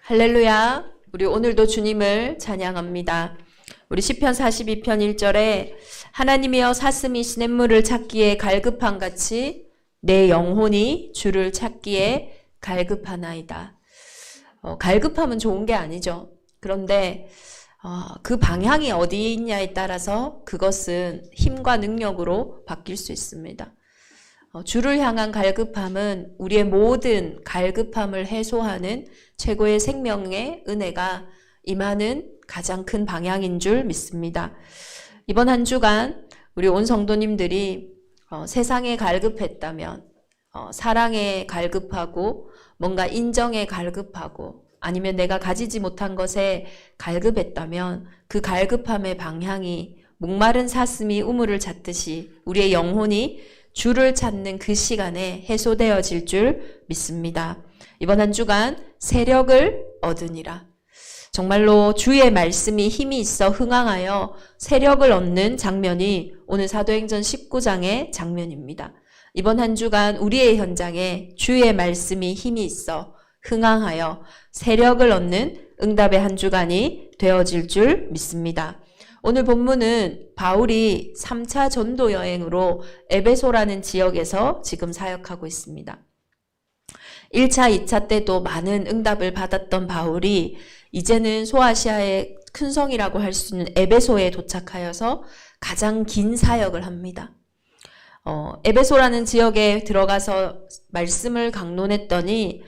할렐루야. 우리 오늘도 주님을 찬양합니다. 우리 시편 42편 1절에 하나님이여 사슴이 시냇물을 찾기에 갈급함같이 내 영혼이 주를 찾기에 갈급하나이다. 갈급함은 좋은 게 아니죠. 그런데 그 방향이 어디에 있냐에 따라서 그것은 힘과 능력으로 바뀔 수 있습니다. 주를 향한 갈급함은 우리의 모든 갈급함을 해소하는 최고의 생명의 은혜가 임하는 가장 큰 방향인 줄 믿습니다. 이번 한 주간 우리 온 성도님들이 세상에 갈급했다면, 사랑에 갈급하고 뭔가 인정에 갈급하고 아니면 내가 가지지 못한 것에 갈급했다면 그 갈급함의 방향이 목마른 사슴이 우물을 찾듯이 우리의 영혼이 주를 찾는 그 시간에 해소되어질 줄 믿습니다. 이번 한 주간 세력을 얻으니라. 정말로 주의 말씀이 힘이 있어 흥황하여 세력을 얻는 장면이 오늘 사도행전 19장의 장면입니다. 이번 한 주간 우리의 현장에 주의 말씀이 힘이 있어 흥황하여 세력을 얻는 응답의 한 주간이 되어질 줄 믿습니다. 오늘 본문은 바울이 3차 전도 여행으로 에베소라는 지역에서 지금 사역하고 있습니다. 1차, 2차 때도 많은 응답을 받았던 바울이 이제는 소아시아의 큰 성이라고 할 수 있는 에베소에 도착하여서 가장 긴 사역을 합니다. 에베소라는 지역에 들어가서 말씀을 강론했더니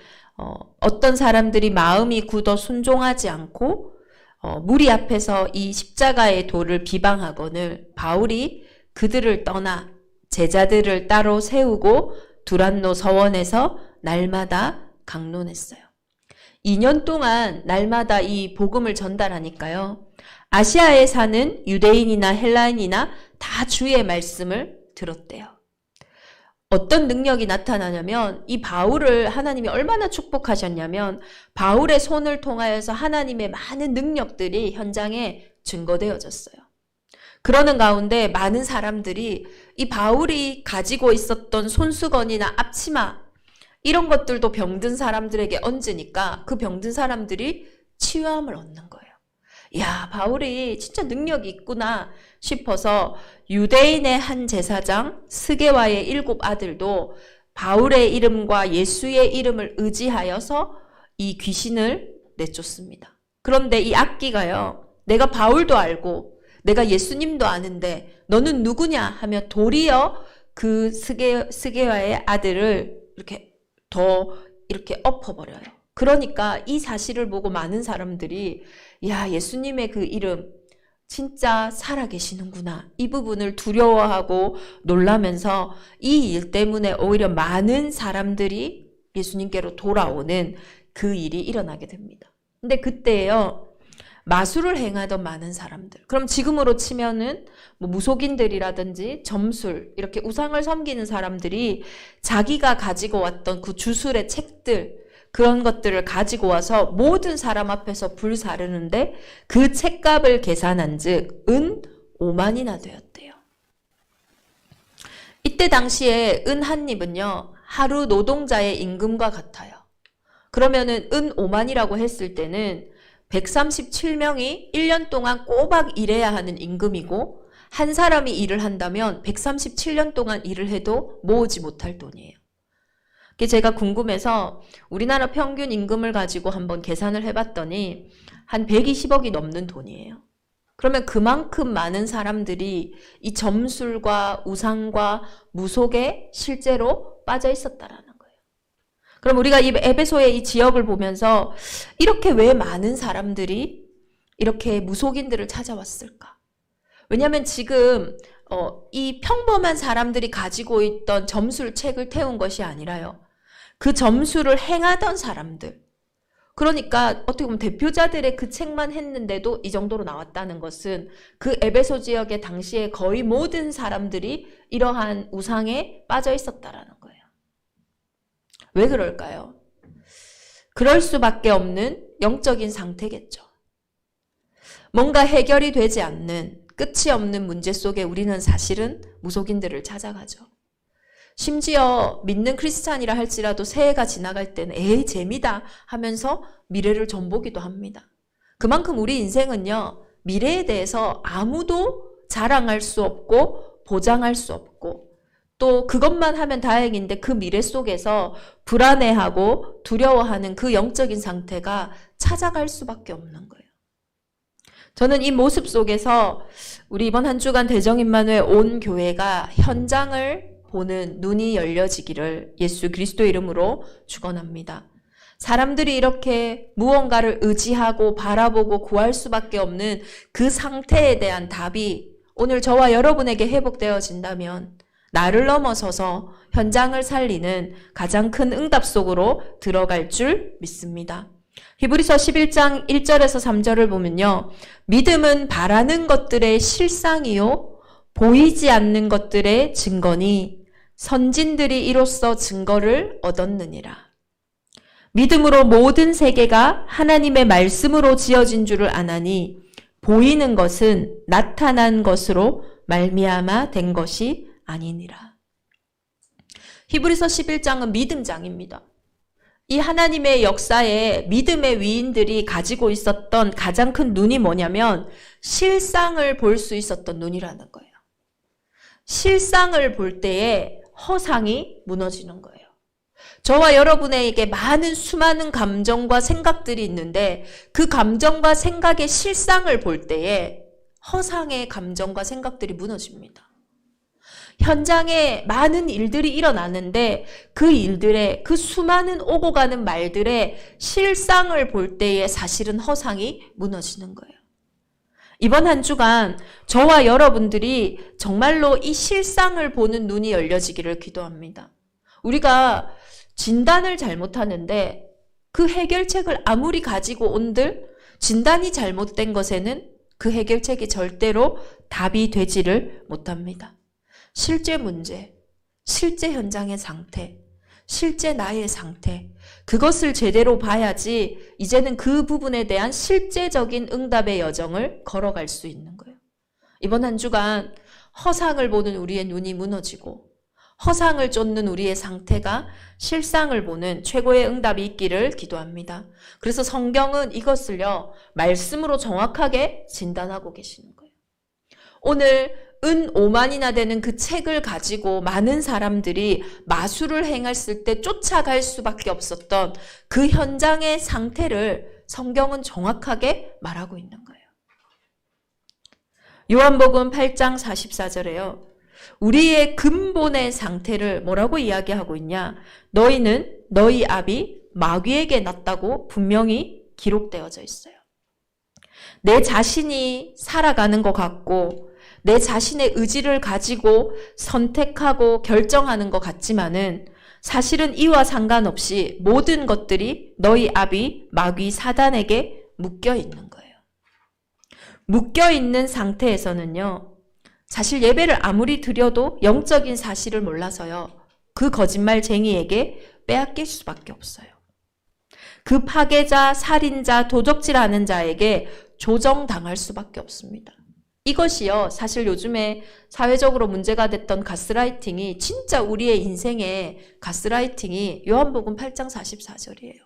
어떤 사람들이 마음이 굳어 순종하지 않고 무리 앞에서 이 십자가의 도를 비방하거늘 바울이 그들을 떠나 제자들을 따로 세우고 두란노 서원에서 날마다 강론했어요. 2년 동안 날마다 이 복음을 전달하니까요. 아시아에 사는 유대인이나 헬라인이나 다 주의 말씀을 들었대요. 어떤 능력이 나타나냐면 이 바울을 하나님이 얼마나 축복하셨냐면 바울의 손을 통하여서 하나님의 많은 능력들이 현장에 증거되어졌어요. 그러는 가운데 많은 사람들이 이 바울이 가지고 있었던 손수건이나 앞치마 이런 것들도 병든 사람들에게 얹으니까 그 병든 사람들이 치유함을 얻는 거예요. 야, 바울이 진짜 능력이 있구나 싶어서 유대인의 한 제사장 스게와의 7 아들도 바울의 이름과 예수의 이름을 의지하여서 이 귀신을 내쫓습니다. 그런데 이 악기가요, 내가 바울도 알고 내가 예수님도 아는데 너는 누구냐 하며 도리어 그 스게와의 아들을 이렇게 엎어버려요. 그러니까 이 사실을 보고 많은 사람들이 야, 예수님의 그 이름 진짜 살아계시는구나. 이 부분을 두려워하고 놀라면서 이 일 때문에 오히려 많은 사람들이 예수님께로 돌아오는 그 일이 일어나게 됩니다. 근데 그때요, 마술을 행하던 많은 사람들. 그럼 지금으로 치면은 무속인들이라든지 점술, 이렇게 우상을 섬기는 사람들이 자기가 가지고 왔던 그 주술의 책들, 그런 것들을 가지고 와서 모든 사람 앞에서 불사르는데 그 책값을 계산한 즉 은 5만이나 되었대요. 이때 당시에 은 한 입은요, 하루 노동자의 임금과 같아요. 그러면은 은 5만이라고 했을 때는 137명이 1년 동안 꼬박 일해야 하는 임금이고 한 사람이 일을 한다면 137년 동안 일을 해도 모으지 못할 돈이에요. 제가 궁금해서 우리나라 평균 임금을 가지고 한번 계산을 해봤더니 한 120억이 넘는 돈이에요. 그러면 그만큼 많은 사람들이 이 점술과 우상과 무속에 실제로 빠져 있었다라는 거예요. 그럼 우리가 이 에베소의 이 지역을 보면서 이렇게 왜 많은 사람들이 이렇게 무속인들을 찾아왔을까? 왜냐하면 지금 이 평범한 사람들이 가지고 있던 점술책을 태운 것이 아니라요. 그 점술을 행하던 사람들, 그러니까 어떻게 보면 대표자들의 그 책만 했는데도 이 정도로 나왔다는 것은 그 에베소 지역의 당시에 거의 모든 사람들이 이러한 우상에 빠져 있었다라는 거예요. 왜 그럴까요? 그럴 수밖에 없는 영적인 상태겠죠. 뭔가 해결이 되지 않는 끝이 없는 문제 속에 우리는 사실은 무속인들을 찾아가죠. 심지어 믿는 크리스찬이라 할지라도 새해가 지나갈 때는 에이 재미다 하면서 미래를 전보기도 합니다. 그만큼 우리 인생은요, 미래에 대해서 아무도 자랑할 수 없고 보장할 수 없고 또 그것만 하면 다행인데 그 미래 속에서 불안해하고 두려워하는 그 영적인 상태가 찾아갈 수밖에 없는 거예요. 저는 이 모습 속에서 우리 이번 한 주간 대정임마누엘 온 교회가 현장을 보는 눈이 열려지기를 예수 그리스도의 이름으로 축원합니다. 사람들이 이렇게 무언가를 의지하고 바라보고 구할 수밖에 없는 그 상태에 대한 답이 오늘 저와 여러분에게 회복되어진다면 나를 넘어서서 현장을 살리는 가장 큰 응답 속으로 들어갈 줄 믿습니다. 히브리서 11장 1절에서 3절을 보면요. 믿음은 바라는 것들의 실상이요 보이지 않는 것들의 증거니 선진들이 이로써 증거를 얻었느니라. 믿음으로 모든 세계가 하나님의 말씀으로 지어진 줄을 아나니 보이는 것은 나타난 것으로 말미암아 된 것이 아니니라. 히브리서 11장은 믿음장입니다. 이 하나님의 역사에 믿음의 위인들이 가지고 있었던 가장 큰 눈이 뭐냐면 실상을 볼 수 있었던 눈이라는 거예요. 실상을 볼 때에 허상이 무너지는 거예요. 저와 여러분에게 많은 수많은 감정과 생각들이 있는데 그 감정과 생각의 실상을 볼 때에 허상의 감정과 생각들이 무너집니다. 현장에 많은 일들이 일어나는데 그 일들의 그 수많은 오고 가는 말들의 실상을 볼 때에 사실은 허상이 무너지는 거예요. 이번 한 주간 저와 여러분들이 정말로 이 실상을 보는 눈이 열려지기를 기도합니다. 우리가 진단을 잘못하는데 그 해결책을 아무리 가지고 온들 진단이 잘못된 것에는 그 해결책이 절대로 답이 되지를 못합니다. 실제 문제, 실제 현장의 상태, 실제 나의 상태, 그것을 제대로 봐야지 이제는 그 부분에 대한 실제적인 응답의 여정을 걸어갈 수 있는 거예요. 이번 한 주간 허상을 보는 우리의 눈이 무너지고 허상을 쫓는 우리의 상태가 실상을 보는 최고의 응답이 있기를 기도합니다. 그래서 성경은 이것을요, 말씀으로 정확하게 진단하고 계시는 거예요. 오늘 은 5만이나 되는 그 책을 가지고 많은 사람들이 마술을 행했을 때 쫓아갈 수밖에 없었던 그 현장의 상태를 성경은 정확하게 말하고 있는 거예요. 요한복음 8장 44절에요. 우리의 근본의 상태를 뭐라고 이야기하고 있냐? 너희는 너희 아비 마귀에게 났다고 분명히 기록되어져 있어요. 내 자신이 살아가는 것 같고 내 자신의 의지를 가지고 선택하고 결정하는 것 같지만은 사실은 이와 상관없이 모든 것들이 너희 아비 마귀 사단에게 묶여 있는 거예요. 묶여 있는 상태에서는요, 사실 예배를 아무리 드려도 영적인 사실을 몰라서요, 그 거짓말쟁이에게 빼앗길 수밖에 없어요. 그 파괴자, 살인자, 도적질하는 자에게 조정당할 수밖에 없습니다. 이것이요, 사실 요즘에 사회적으로 문제가 됐던 가스라이팅이 진짜 우리의 인생의 가스라이팅이 요한복음 8장 44절이에요.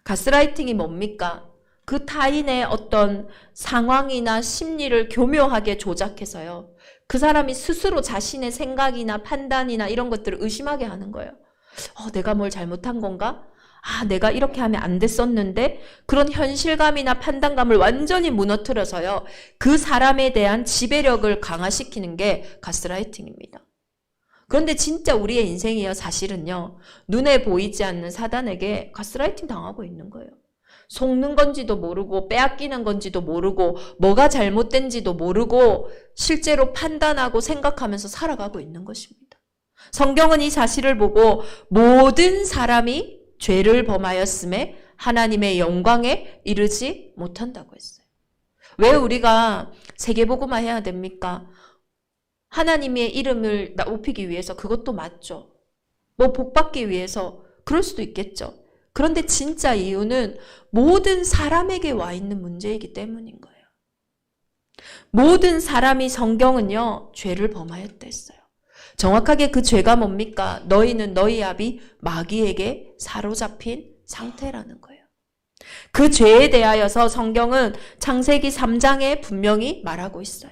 가스라이팅이 뭡니까? 그 타인의 어떤 상황이나 심리를 교묘하게 조작해서요, 그 사람이 스스로 자신의 생각이나 판단이나 이런 것들을 의심하게 하는 거예요. 내가 뭘 잘못한 건가? 내가 이렇게 하면 안 됐었는데, 그런 현실감이나 판단감을 완전히 무너뜨려서요, 그 사람에 대한 지배력을 강화시키는 게 가스라이팅입니다. 그런데 진짜 우리의 인생이요, 사실은요, 눈에 보이지 않는 사단에게 가스라이팅 당하고 있는 거예요. 속는 건지도 모르고 빼앗기는 건지도 모르고 뭐가 잘못된지도 모르고 실제로 판단하고 생각하면서 살아가고 있는 것입니다. 성경은 이 사실을 보고 모든 사람이 죄를 범하였음에 하나님의 영광에 이르지 못한다고 했어요. 왜 우리가 세계복음화 해야 됩니까? 하나님의 이름을 높이기 위해서, 그것도 맞죠. 복받기 위해서 그럴 수도 있겠죠. 그런데 진짜 이유는 모든 사람에게 와 있는 문제이기 때문인 거예요. 모든 사람이 성경은요, 죄를 범하였다 했어요. 정확하게 그 죄가 뭡니까? 너희는 너희 아비 마귀에게 사로잡힌 상태라는 거예요. 그 죄에 대하여서 성경은 창세기 3장에 분명히 말하고 있어요.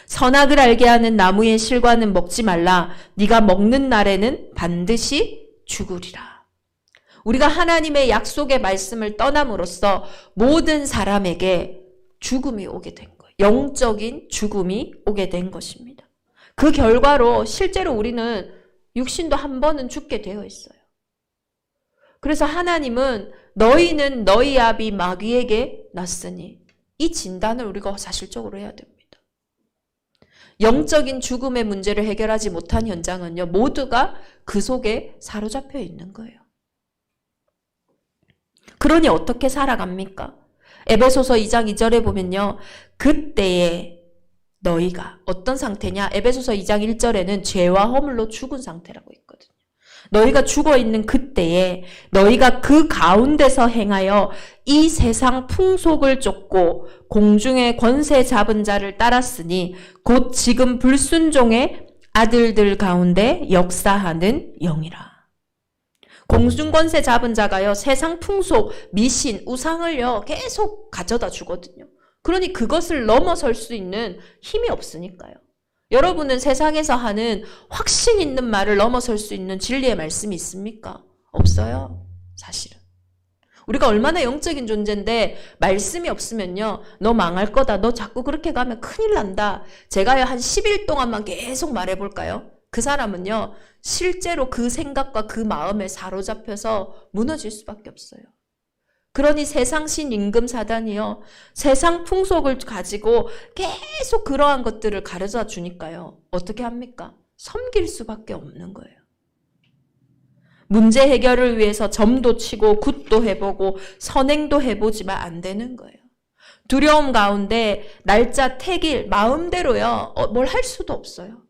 선악을 알게 하는 나무의 실과는 먹지 말라. 네가 먹는 날에는 반드시 죽으리라. 우리가 하나님의 약속의 말씀을 떠남으로써 모든 사람에게 죽음이 오게 된 거예요. 영적인 죽음이 오게 된 것입니다. 그 결과로 실제로 우리는 육신도 한 번은 죽게 되어 있어요. 그래서 하나님은 너희는 너희 아비 마귀에게 났으니 이 진단을 우리가 사실적으로 해야 됩니다. 영적인 죽음의 문제를 해결하지 못한 현장은요, 모두가 그 속에 사로잡혀 있는 거예요. 그러니 어떻게 살아갑니까? 에베소서 2장 2절에 보면요, 그때에 너희가 어떤 상태냐? 에베소서 2장 1절에는 죄와 허물로 죽은 상태라고 있거든요. 너희가 죽어 있는 그때에 너희가 그 가운데서 행하여 이 세상 풍속을 쫓고 공중의 권세 잡은 자를 따랐으니 곧 지금 불순종의 아들들 가운데 역사하는 영이라. 공중 권세 잡은 자가요, 세상 풍속, 미신, 우상을요 계속 가져다 주거든요. 그러니 그것을 넘어설 수 있는 힘이 없으니까요. 여러분은 세상에서 하는 확신 있는 말을 넘어설 수 있는 진리의 말씀이 있습니까? 없어요. 사실은. 우리가 얼마나 영적인 존재인데 말씀이 없으면요, 너 망할 거다. 너 자꾸 그렇게 가면 큰일 난다. 제가요 한 10일 동안만 계속 말해볼까요? 그 사람은요 실제로 그 생각과 그 마음에 사로잡혀서 무너질 수밖에 없어요. 그러니 세상신 임금 사단이요, 세상 풍속을 가지고 계속 그러한 것들을 가르쳐 주니까요, 어떻게 합니까? 섬길 수밖에 없는 거예요. 문제 해결을 위해서 점도 치고 굿도 해보고 선행도 해보지만 안 되는 거예요. 두려움 가운데 날짜 택일 마음대로요 뭘 할 수도 없어요.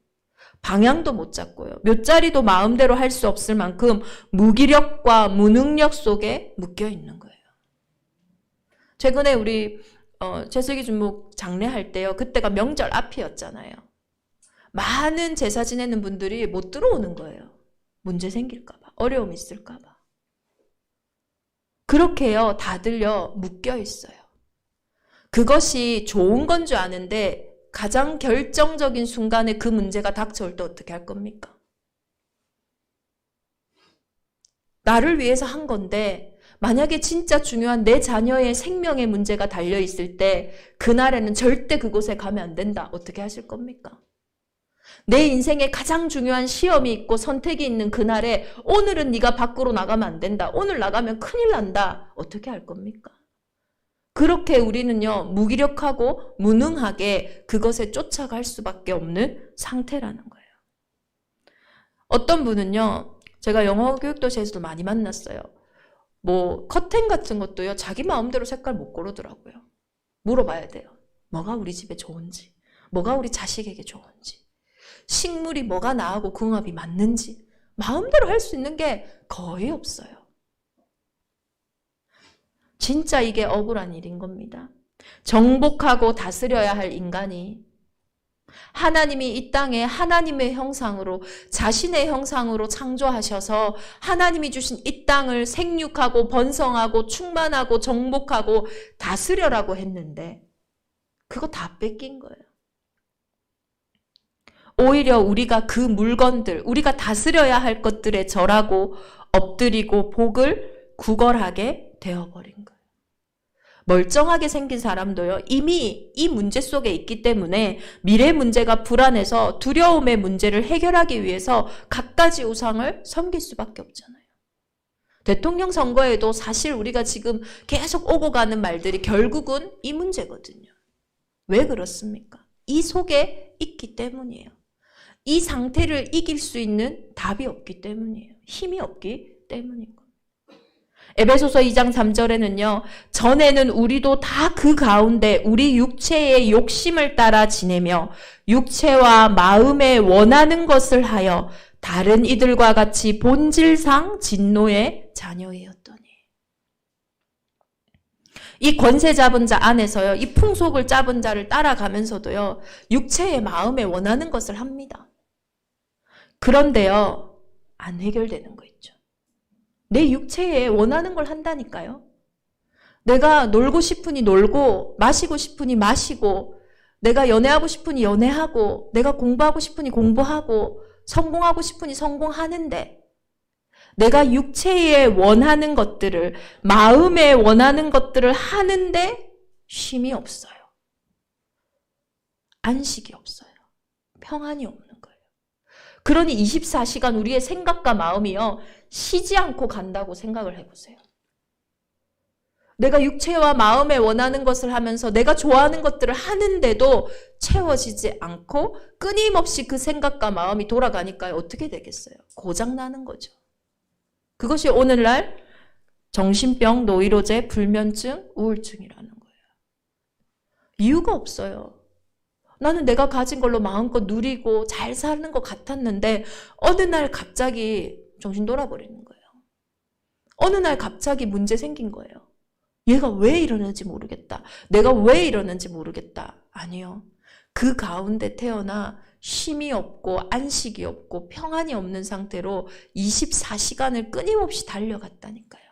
방향도 못 잡고요. 몇 자리도 마음대로 할 수 없을 만큼 무기력과 무능력 속에 묶여 있는 거예요. 최근에 우리 제슬기 주목 장례할 때요, 그때가 명절 앞이었잖아요. 많은 제사 지내는 분들이 못 들어오는 거예요. 문제 생길까 봐, 어려움 있을까 봐. 그렇게요 다들요 묶여 있어요. 그것이 좋은 건 줄 아는데 가장 결정적인 순간에 그 문제가 닥쳐올 때 어떻게 할 겁니까? 나를 위해서 한 건데 만약에 진짜 중요한 내 자녀의 생명의 문제가 달려있을 때 그날에는 절대 그곳에 가면 안 된다. 어떻게 하실 겁니까? 내 인생에 가장 중요한 시험이 있고 선택이 있는 그날에 오늘은 네가 밖으로 나가면 안 된다. 오늘 나가면 큰일 난다. 어떻게 할 겁니까? 그렇게 우리는요 무기력하고 무능하게 그것에 쫓아갈 수밖에 없는 상태라는 거예요. 어떤 분은요, 제가 영어 교육도시에서도 많이 만났어요. 뭐 커튼 같은 것도요 자기 마음대로 색깔 못 고르더라고요. 물어봐야 돼요. 뭐가 우리 집에 좋은지, 뭐가 우리 자식에게 좋은지, 식물이 뭐가 나하고 궁합이 맞는지 마음대로 할 수 있는 게 거의 없어요. 진짜 이게 억울한 일인 겁니다. 정복하고 다스려야 할 인간이 하나님이 이 땅에 하나님의 형상으로, 자신의 형상으로 창조하셔서 하나님이 주신 이 땅을 생육하고 번성하고 충만하고 정복하고 다스려라고 했는데 그거 다 뺏긴 거예요. 오히려 우리가 그 물건들, 우리가 다스려야 할 것들에 절하고 엎드리고 복을 구걸하게 되어버린 거예요. 멀쩡하게 생긴 사람도요, 이미 이 문제 속에 있기 때문에 미래 문제가 불안해서 두려움의 문제를 해결하기 위해서 갖가지 우상을 섬길 수밖에 없잖아요. 대통령 선거에도 사실 우리가 지금 계속 오고 가는 말들이 결국은 이 문제거든요. 왜 그렇습니까? 이 속에 있기 때문이에요. 이 상태를 이길 수 있는 답이 없기 때문이에요. 힘이 없기 때문인 거예요. 에베소서 2장 3절에는요. 전에는 우리도 다 그 가운데 우리 육체의 욕심을 따라 지내며 육체와 마음에 원하는 것을 하여 다른 이들과 같이 본질상 진노의 자녀이었더니. 이 권세 잡은 자 안에서요. 이 풍속을 잡은 자를 따라가면서도요. 육체의 마음에 원하는 것을 합니다. 그런데요, 안 해결되는 거 있죠. 내 육체에 원하는 걸 한다니까요. 내가 놀고 싶으니 놀고, 마시고 싶으니 마시고, 내가 연애하고 싶으니 연애하고, 내가 공부하고 싶으니 공부하고, 성공하고 싶으니 성공하는데, 내가 육체에 원하는 것들을, 마음에 원하는 것들을 하는데 쉼이 없어요. 안식이 없어요. 평안이 없는 거예요. 그러니 24시간 우리의 생각과 마음이요, 쉬지 않고 간다고 생각을 해보세요. 내가 육체와 마음에 원하는 것을 하면서 내가 좋아하는 것들을 하는데도 채워지지 않고 끊임없이 그 생각과 마음이 돌아가니까요, 어떻게 되겠어요? 고장나는 거죠. 그것이 오늘날 정신병, 노이로제, 불면증, 우울증이라는 거예요. 이유가 없어요. 나는 내가 가진 걸로 마음껏 누리고 잘 사는 것 같았는데 어느 날 갑자기 정신 돌아버리는 거예요. 어느 날 갑자기 문제 생긴 거예요. 얘가 왜 이러는지 모르겠다. 내가 왜 이러는지 모르겠다. 아니요. 그 가운데 태어나 쉼이 없고 안식이 없고 평안이 없는 상태로 24시간을 끊임없이 달려갔다니까요.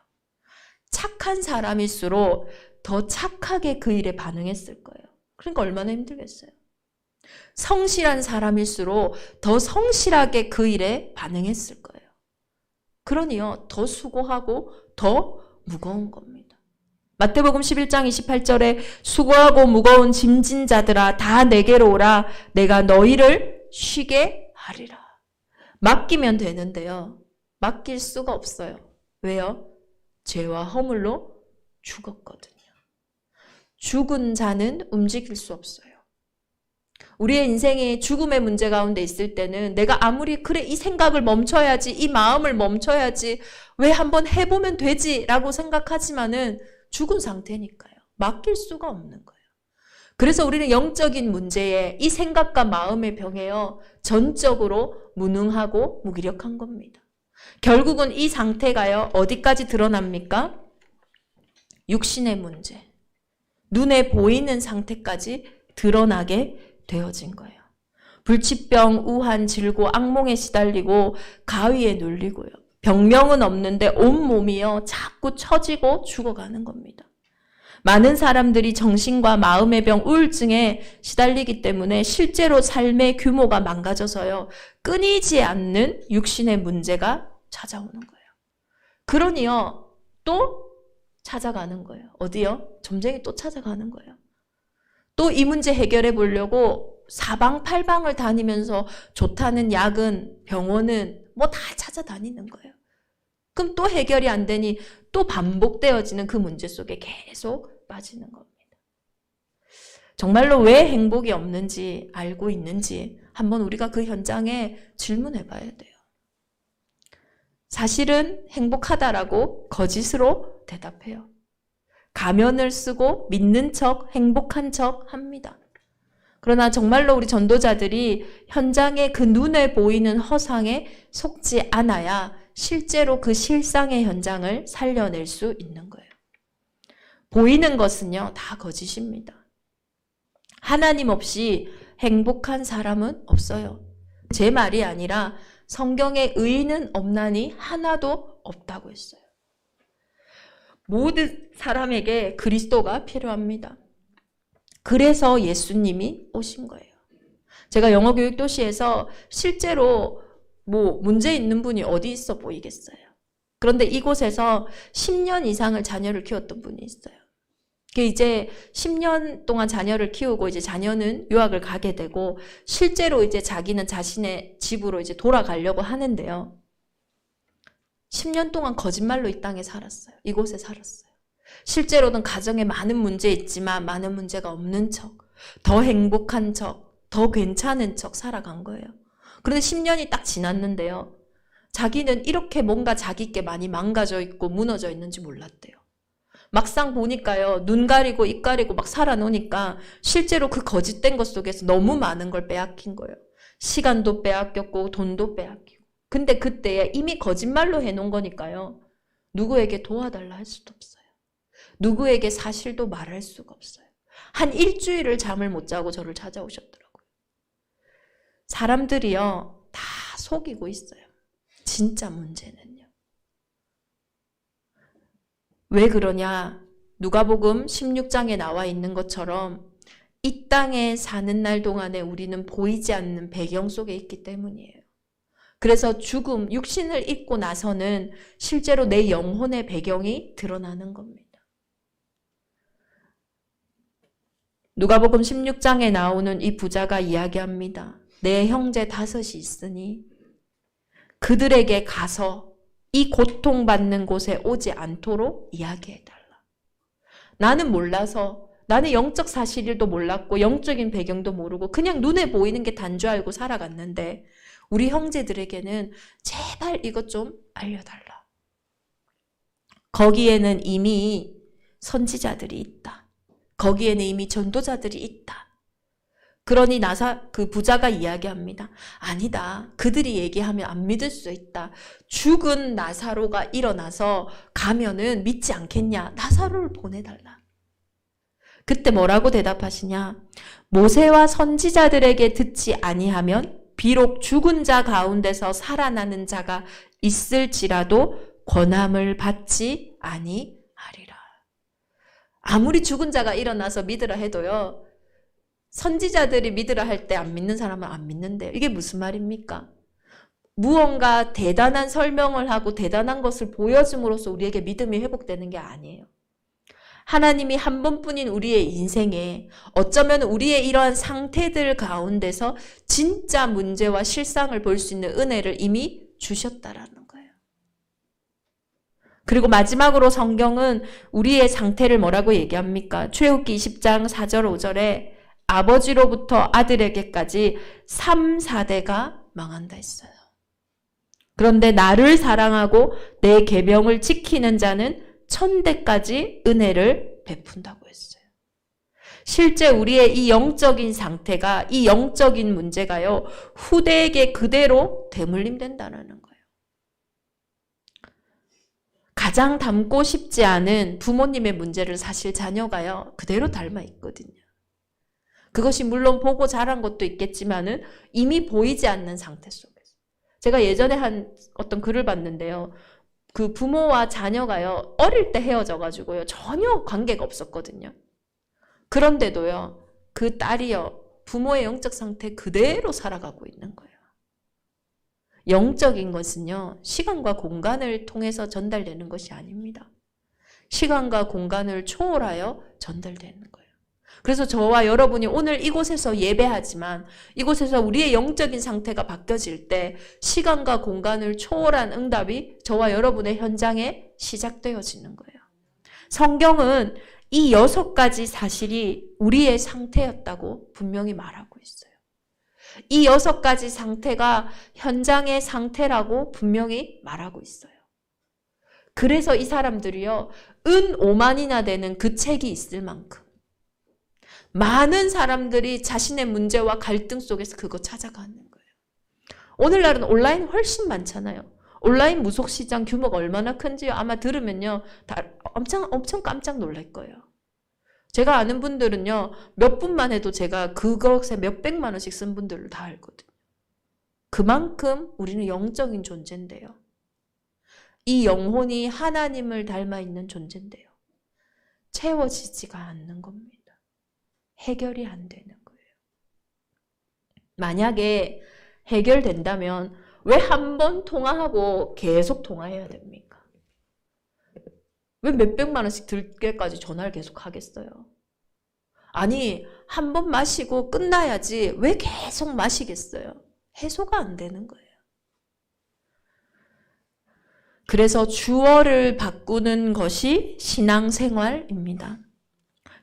착한 사람일수록 더 착하게 그 일에 반응했을 거예요. 그러니까 얼마나 힘들겠어요. 성실한 사람일수록 더 성실하게 그 일에 반응했을 거예요. 그러니요, 더 수고하고 더 무거운 겁니다. 마태복음 11장 28절에 수고하고 무거운 짐진 자들아 다 내게로 오라 내가 너희를 쉬게 하리라. 맡기면 되는데요, 맡길 수가 없어요. 왜요? 죄와 허물로 죽었거든요. 죽은 자는 움직일 수 없어요. 우리의 인생이 죽음의 문제 가운데 있을 때는 내가 아무리 그래 이 생각을 멈춰야지, 이 마음을 멈춰야지, 왜 한번 해보면 되지 라고 생각하지만은 죽은 상태니까요. 맡길 수가 없는 거예요. 그래서 우리는 영적인 문제에 이 생각과 마음의 병에요, 전적으로 무능하고 무기력한 겁니다. 결국은 이 상태가요, 어디까지 드러납니까? 육신의 문제, 눈에 보이는 상태까지 드러나게 되어진 거예요. 불치병, 우한, 질고, 악몽에 시달리고 가위에 눌리고요. 병명은 없는데 온몸이요 자꾸 처지고 죽어가는 겁니다. 많은 사람들이 정신과 마음의 병, 우울증에 시달리기 때문에 실제로 삶의 규모가 망가져서요, 끊이지 않는 육신의 문제가 찾아오는 거예요. 그러니요, 또 찾아가는 거예요. 어디요? 점쟁이 또 찾아가는 거예요. 또 이 문제 해결해 보려고 사방팔방을 다니면서 좋다는 약은, 병원은 뭐 다 찾아다니는 거예요. 그럼 또 해결이 안 되니 또 반복되어지는 그 문제 속에 계속 빠지는 겁니다. 정말로 왜 행복이 없는지 알고 있는지 한번 우리가 그 현장에 질문해 봐야 돼요. 사실은 행복하다라고 거짓으로 대답해요. 가면을 쓰고 믿는 척, 행복한 척 합니다. 그러나 정말로 우리 전도자들이 현장의 그 눈에 보이는 허상에 속지 않아야 실제로 그 실상의 현장을 살려낼 수 있는 거예요. 보이는 것은요, 다 거짓입니다. 하나님 없이 행복한 사람은 없어요. 제 말이 아니라 성경에 의인은 없나니 하나도 없다고 했어요. 모든 사람에게 그리스도가 필요합니다. 그래서 예수님이 오신 거예요. 제가 영어교육도시에서 실제로 뭐 문제 있는 분이 어디 있어 보이겠어요. 그런데 이곳에서 10년 이상을 자녀를 키웠던 분이 있어요. 이제 10년 동안 자녀를 키우고 이제 자녀는 유학을 가게 되고 실제로 이제 자기는 자신의 집으로 이제 돌아가려고 하는데요. 10년 동안 거짓말로 이 땅에 살았어요. 이곳에 살았어요. 실제로는 가정에 많은 문제 있지만 많은 문제가 없는 척, 더 행복한 척, 더 괜찮은 척 살아간 거예요. 그런데 10년이 딱 지났는데요. 자기는 이렇게 뭔가 자기께 많이 망가져 있고 무너져 있는지 몰랐대요. 막상 보니까요, 눈 가리고 입 가리고 막 살아놓으니까 실제로 그 거짓된 것 속에서 너무 많은 걸 빼앗긴 거예요. 시간도 빼앗겼고 돈도 빼앗기고. 근데 그때에 이미 거짓말로 해놓은 거니까요. 누구에게 도와달라 할 수도 없어요. 누구에게 사실도 말할 수가 없어요. 한 일주일을 잠을 못 자고 저를 찾아오셨더라고요. 사람들이요, 다 속이고 있어요. 진짜 문제는요. 왜 그러냐? 누가복음 16장에 나와 있는 것처럼 이 땅에 사는 날 동안에 우리는 보이지 않는 배경 속에 있기 때문이에요. 그래서 죽음, 육신을 입고 나서는 실제로 내 영혼의 배경이 드러나는 겁니다. 누가복음 16장에 나오는 이 부자가 이야기합니다. 내 형제 5이 있으니 그들에게 가서 이 고통받는 곳에 오지 않도록 이야기해달라. 나는 몰라서, 나는 영적 사실도 몰랐고 영적인 배경도 모르고 그냥 눈에 보이는 게 단 줄 알고 살아갔는데 우리 형제들에게는 제발 이것 좀 알려달라. 거기에는 이미 선지자들이 있다. 거기에는 이미 전도자들이 있다. 그러니 그 부자가 이야기합니다. 아니다. 그들이 얘기하면 안 믿을 수 있다. 죽은 나사로가 일어나서 가면은 믿지 않겠냐. 나사로를 보내달라. 그때 뭐라고 대답하시냐. 모세와 선지자들에게 듣지 아니하면 비록 죽은 자 가운데서 살아나는 자가 있을지라도 권함을 받지 아니하리라. 아무리 죽은 자가 일어나서 믿으라 해도요. 선지자들이 믿으라 할 때 안 믿는 사람은 안 믿는데요. 이게 무슨 말입니까? 무언가 대단한 설명을 하고 대단한 것을 보여줌으로써 우리에게 믿음이 회복되는 게 아니에요. 하나님이 한 번뿐인 우리의 인생에 어쩌면 우리의 이러한 상태들 가운데서 진짜 문제와 실상을 볼 수 있는 은혜를 이미 주셨다라는 거예요. 그리고 마지막으로 성경은 우리의 상태를 뭐라고 얘기합니까? 출애굽기 20장 4절 5절에 아버지로부터 아들에게까지 3, 4대가 망한다 했어요. 그런데 나를 사랑하고 내 계명을 지키는 자는 1000대까지 은혜를 베푼다고 했어요. 실제 우리의 이 영적인 상태가, 이 영적인 문제가요, 후대에게 그대로 대물림된다는 거예요. 가장 닮고 싶지 않은 부모님의 문제를 사실 자녀가요, 그대로 닮아 있거든요. 그것이 물론 보고 자란 것도 있겠지만은 이미 보이지 않는 상태 속에서. 제가 예전에 한 어떤 글을 봤는데요. 그 부모와 자녀가요, 어릴 때 헤어져가지고요, 전혀 관계가 없었거든요. 그런데도요, 그 딸이요, 부모의 영적 상태 그대로 살아가고 있는 거예요. 영적인 것은요, 시간과 공간을 통해서 전달되는 것이 아닙니다. 시간과 공간을 초월하여 전달되는 거예요. 그래서 저와 여러분이 오늘 이곳에서 예배하지만 이곳에서 우리의 영적인 상태가 바뀌어질 때 시간과 공간을 초월한 응답이 저와 여러분의 현장에 시작되어지는 거예요. 성경은 이 6가지 사실이 우리의 상태였다고 분명히 말하고 있어요. 이 6가지 상태가 현장의 상태라고 분명히 말하고 있어요. 그래서 이 사람들이요, 은 5만이나 되는 그 책이 있을 만큼 많은 사람들이 자신의 문제와 갈등 속에서 그거 찾아가는 거예요. 오늘날은 온라인 훨씬 많잖아요. 온라인 무속시장 규모가 얼마나 큰지요. 아마 들으면요, 다 엄청 깜짝 놀랄 거예요. 제가 아는 분들은요, 몇 분만 해도 제가 그것에 몇백만 원씩 쓴 분들을 다 알거든요. 그만큼 우리는 영적인 존재인데요. 이 영혼이 하나님을 닮아 있는 존재인데요. 채워지지가 않는 겁니다. 해결이 안 되는 거예요. 만약에 해결된다면 왜 한 번 통화하고 계속 통화해야 됩니까? 왜 몇백만 원씩 들 때까지 전화를 계속 하겠어요? 아니, 한 번 마시고 끝나야지 왜 계속 마시겠어요? 해소가 안 되는 거예요. 그래서 주어를 바꾸는 것이 신앙생활입니다.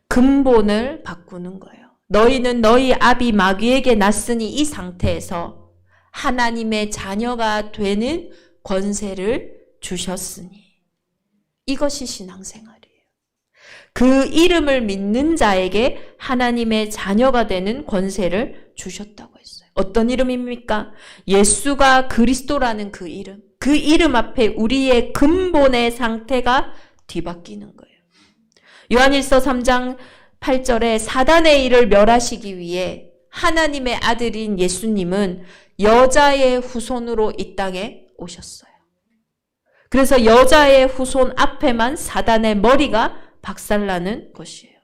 근본을 바꾸는 거예요. 너희는 너희 아비 마귀에게 났으니 이 상태에서 하나님의 자녀가 되는 권세를 주셨으니. 이것이 신앙생활이에요. 그 이름을 믿는 자에게 하나님의 자녀가 되는 권세를 주셨다고 했어요. 어떤 이름입니까? 예수가 그리스도라는 그 이름. 그 이름 앞에 우리의 근본의 상태가 뒤바뀌는 거예요. 요한일서 3장 8절에 사단의 일을 멸하시기 위해 하나님의 아들인 예수님은 여자의 후손으로 이 땅에 오셨어요. 그래서 여자의 후손 앞에만 사단의 머리가 박살나는 것이에요.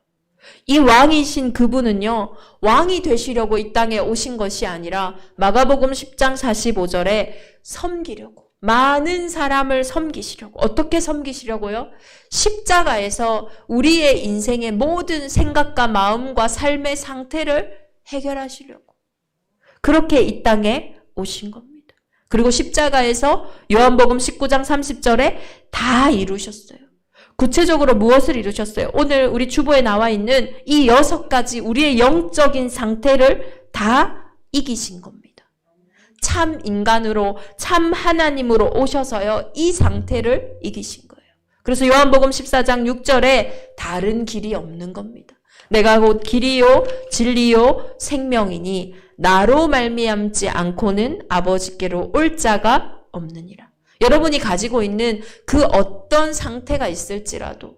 이 왕이신 그분은요, 왕이 되시려고 이 땅에 오신 것이 아니라 마가복음 10장 45절에 섬기려고, 많은 사람을 섬기시려고. 어떻게 섬기시려고요? 십자가에서 우리의 인생의 모든 생각과 마음과 삶의 상태를 해결하시려고 그렇게 이 땅에 오신 겁니다. 그리고 십자가에서 요한복음 19장 30절에 다 이루셨어요. 구체적으로 무엇을 이루셨어요? 오늘 우리 주보에 나와 있는 이 6가지 우리의 영적인 상태를 다 이기신 겁니다. 참 인간으로, 참 하나님으로 오셔서요, 이 상태를 이기신 거예요. 그래서 요한복음 14장 6절에 다른 길이 없는 겁니다. 내가 곧 길이요 진리요 생명이니 나로 말미암지 않고는 아버지께로 올 자가 없느니라. 여러분이 가지고 있는 그 어떤 상태가 있을지라도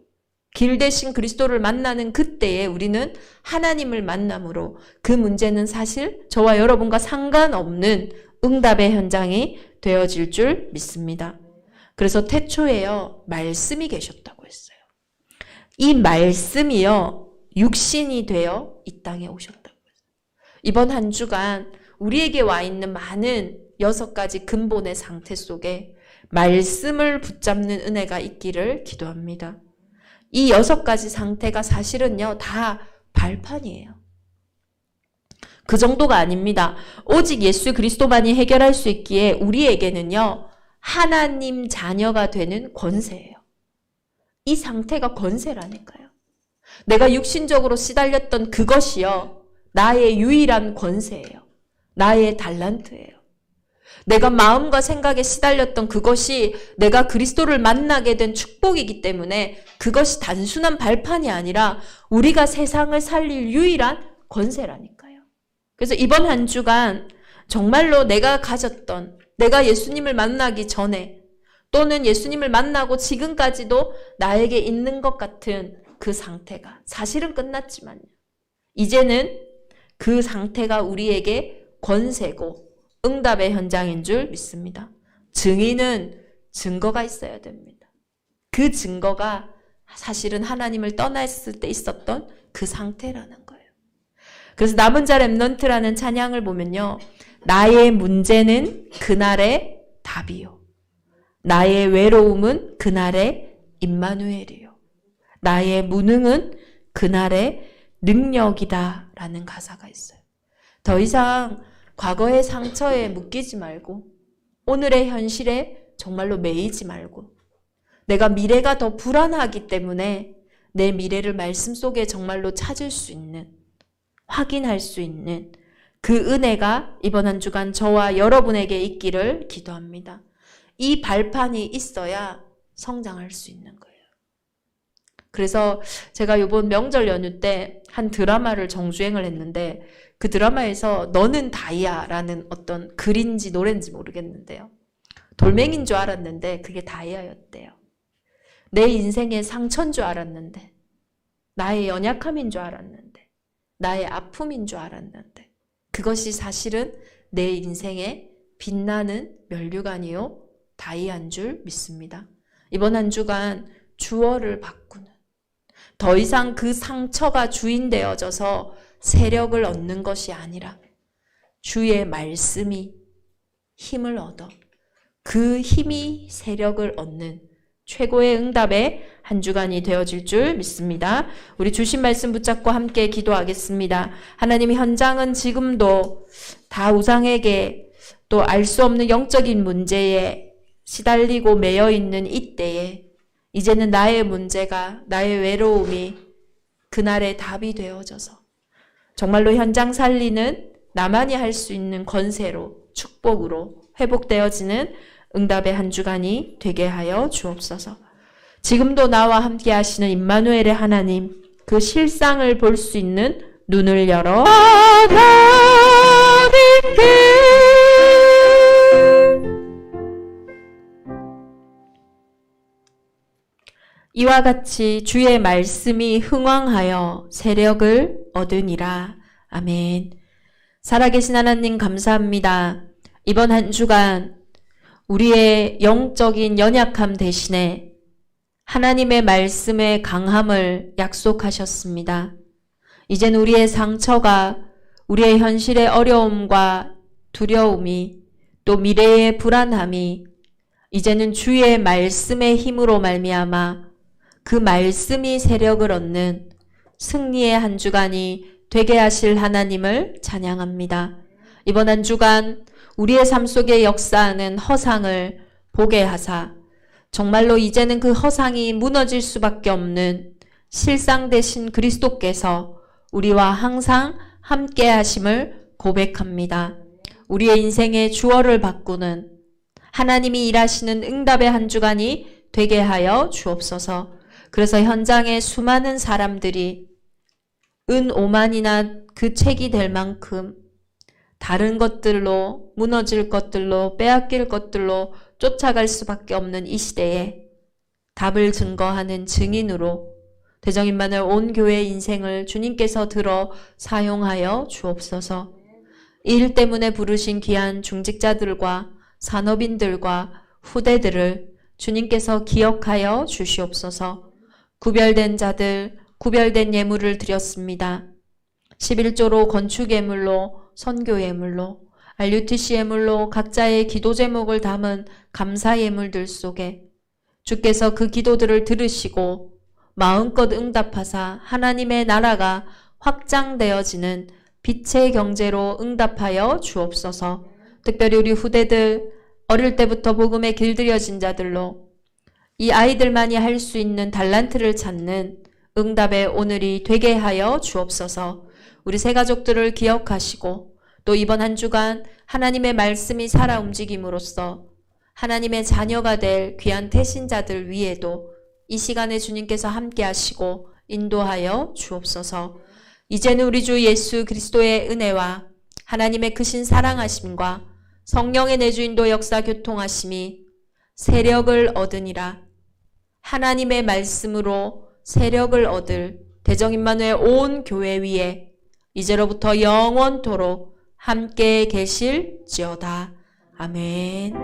길 대신 그리스도를 만나는 그때에 우리는 하나님을 만남으로 그 문제는 사실 저와 여러분과 상관없는 응답의 현장이 되어질 줄 믿습니다. 그래서 태초에요, 말씀이 계셨다고 했어요. 이 말씀이요, 육신이 되어 이 땅에 오셨다고 했어요. 이번 한 주간 우리에게 와 있는 많은 6가지 근본의 상태 속에 말씀을 붙잡는 은혜가 있기를 기도합니다. 이 6가지 상태가 사실은요, 다 발판이에요. 그 정도가 아닙니다. 오직 예수 그리스도만이 해결할 수 있기에 우리에게는요, 하나님 자녀가 되는 권세예요. 이 상태가 권세라니까요. 내가 육신적으로 시달렸던 그것이요, 나의 유일한 권세예요. 나의 달란트예요. 내가 마음과 생각에 시달렸던 그것이 내가 그리스도를 만나게 된 축복이기 때문에 그것이 단순한 발판이 아니라 우리가 세상을 살릴 유일한 권세라니까요. 그래서 이번 한 주간 정말로 내가 가졌던, 내가 예수님을 만나기 전에 또는 예수님을 만나고 지금까지도 나에게 있는 것 같은 그 상태가 사실은 끝났지만요, 이제는 그 상태가 우리에게 권세고 응답의 현장인 줄 믿습니다. 증인은 증거가 있어야 됩니다. 그 증거가 사실은 하나님을 떠났을 때 있었던 그 상태라는 거예요. 그래서 남은 자 렘넌트라는 찬양을 보면요, 나의 문제는 그날의 답이요, 나의 외로움은 그날의 임마누엘이요, 나의 무능은 그날의 능력이다 라는 가사가 있어요. 더 이상 과거의 상처에 묶이지 말고 오늘의 현실에 정말로 매이지 말고 내가 미래가 더 불안하기 때문에 내 미래를 말씀 속에 정말로 찾을 수 있는, 확인할 수 있는 그 은혜가 이번 한 주간 저와 여러분에게 있기를 기도합니다. 이 발판이 있어야 성장할 수 있는 거예요. 그래서 제가 이번 명절 연휴 때 한 드라마를 정주행을 했는데 그 드라마에서 너는 다이아라는 어떤 글인지 노래인지 모르겠는데요, 돌멩이인 줄 알았는데 그게 다이아였대요. 내 인생의 상처인 줄 알았는데, 나의 연약함인 줄 알았는데, 나의 아픔인 줄 알았는데 그것이 사실은 내 인생의 빛나는 면류관이요 다이아인 줄 믿습니다. 이번 한 주간 주어를 바꾸는, 더 이상 그 상처가 주인 되어져서 세력을 얻는 것이 아니라 주의 말씀이 힘을 얻어 그 힘이 세력을 얻는 최고의 응답의 한 주간이 되어질 줄 믿습니다. 우리 주신 말씀 붙잡고 함께 기도하겠습니다. 하나님, 현장은 지금도 다 우상에게 또 알 수 없는 영적인 문제에 시달리고 매여 있는 이때에 이제는 나의 문제가, 나의 외로움이 그날의 답이 되어져서 정말로 현장 살리는 나만이 할 수 있는 권세로, 축복으로 회복되어지는 응답의 한 주간이 되게 하여 주옵소서. 지금도 나와 함께 하시는 임마누엘의 하나님, 그 실상을 볼 수 있는 눈을 열어 이와 같이 주의 말씀이 흥왕하여 세력을 얻으니라. 아멘. 살아계신 하나님 감사합니다. 이번 한 주간 우리의 영적인 연약함 대신에 하나님의 말씀의 강함을 약속하셨습니다. 이젠 우리의 상처가, 우리의 현실의 어려움과 두려움이, 또 미래의 불안함이 이제는 주의 말씀의 힘으로 말미암아 그 말씀이 세력을 얻는 승리의 한 주간이 되게 하실 하나님을 찬양합니다. 이번 한 주간 우리의 삶 속에 역사하는 허상을 보게 하사 정말로 이제는 그 허상이 무너질 수밖에 없는 실상 되신 그리스도께서 우리와 항상 함께 하심을 고백합니다. 우리의 인생의 주어를 바꾸는 하나님이 일하시는 응답의 한 주간이 되게 하여 주옵소서. 그래서 현장에 수많은 사람들이 은 5만이나 그 책이 될 만큼 다른 것들로, 무너질 것들로, 빼앗길 것들로 쫓아갈 수밖에 없는 이 시대에 답을 증거하는 증인으로 대정인만을 온 교회의 인생을 주님께서 들어 사용하여 주옵소서. 이 일 때문에 부르신 귀한 중직자들과 산업인들과 후대들을 주님께서 기억하여 주시옵소서. 구별된 자들, 구별된 예물을 드렸습니다. 11조로 건축 예물로, 선교 예물로, RUTC 예물로 각자의 기도 제목을 담은 감사 예물들 속에 주께서 그 기도들을 들으시고 마음껏 응답하사 하나님의 나라가 확장되어지는 빛의 경제로 응답하여 주옵소서. 특별히 우리 후대들, 어릴 때부터 복음에 길들여진 자들로 이 아이들만이 할 수 있는 달란트를 찾는 응답의 오늘이 되게 하여 주옵소서. 우리 새 가족들을 기억하시고 또 이번 한 주간 하나님의 말씀이 살아 움직임으로써 하나님의 자녀가 될 귀한 태신자들 위에도 이 시간에 주님께서 함께 하시고 인도하여 주옵소서. 이제는 우리 주 예수 그리스도의 은혜와 하나님의 크신 사랑하심과 성령의 내주인도 역사 교통하심이 세력을 얻으니라. 하나님의 말씀으로 세력을 얻을 대정임마누엘 온 교회 위에 이제로부터 영원토록 함께 계실지어다. 아멘.